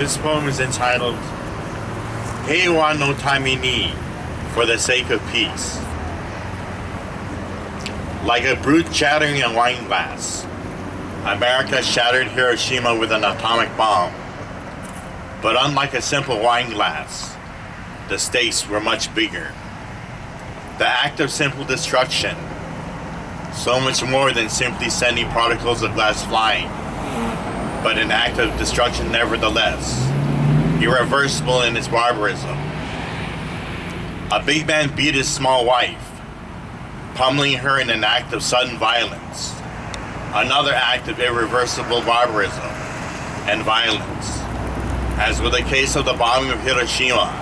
This poem is entitled Heiwa no Tamini, for the sake of peace. Like a brute shattering a wine glass, America shattered Hiroshima with an atomic bomb. But unlike a simple wine glass, the stakes were much bigger. The act of simple destruction, so much more than simply sending particles of glass flying, but an act of destruction nevertheless, irreversible in its barbarism. A big man beat his small wife, pummeling her in an act of sudden violence, another act of irreversible barbarism and violence, as with the case of the bombing of Hiroshima,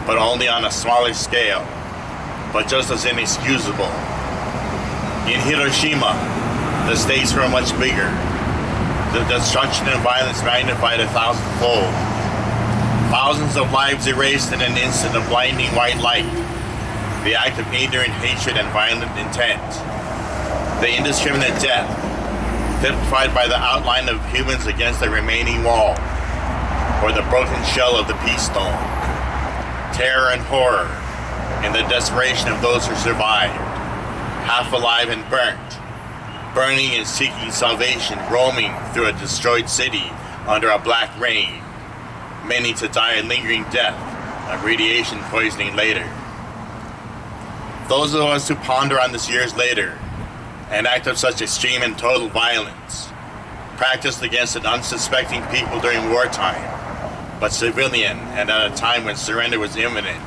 but only on a smaller scale, but just as inexcusable. In Hiroshima, the stakes were much bigger, the destruction and violence magnified 1,000-fold. Thousands of lives erased in an instant of blinding white light, the act of ignorant hatred and violent intent, the indiscriminate death, typified by the outline of humans against the remaining wall, or the broken shell of the peace stone, terror and horror in the desperation of those who survived, half alive and burnt, burning and seeking salvation, roaming through a destroyed city under a black rain, many to die a lingering death of radiation poisoning later. Those of us who ponder on this years later, an act of such extreme and total violence, practiced against an unsuspecting people during wartime, but civilian and at a time when surrender was imminent.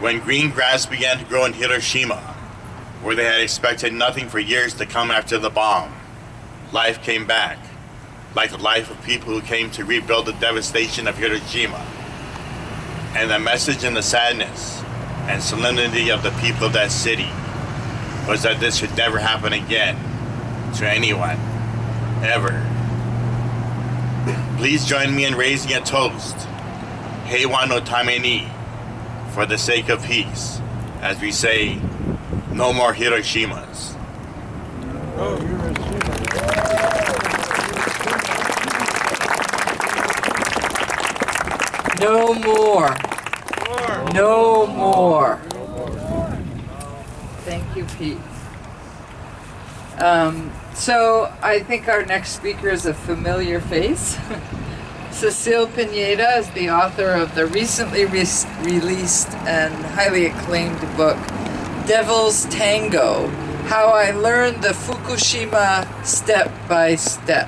When green grass began to grow in Hiroshima, where they had expected nothing for years to come after the bomb, life came back, like the life of people who came to rebuild the devastation of Hiroshima. And the message in the sadness and solemnity of the people of that city was that this should never happen again to anyone, ever. Please join me in raising a toast, Heiwa no Tameni, for the sake of peace, as we say, no more Hiroshimas. Oh, Hiroshima. No more. No more. Thank you, Pete. So I think our next speaker is a familiar face. Cecile Pineda is the author of the recently released and highly acclaimed book, Devil's Tango: How I Learned the Fukushima Step by Step.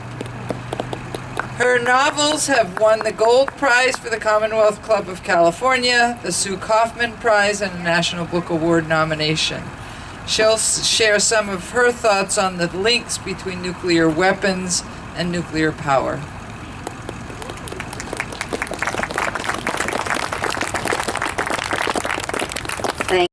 Her novels have won the Gold Prize for the Commonwealth Club of California, the Sue Kaufman Prize, and a National Book Award nomination. She'll share some of her thoughts on the links between nuclear weapons and nuclear power.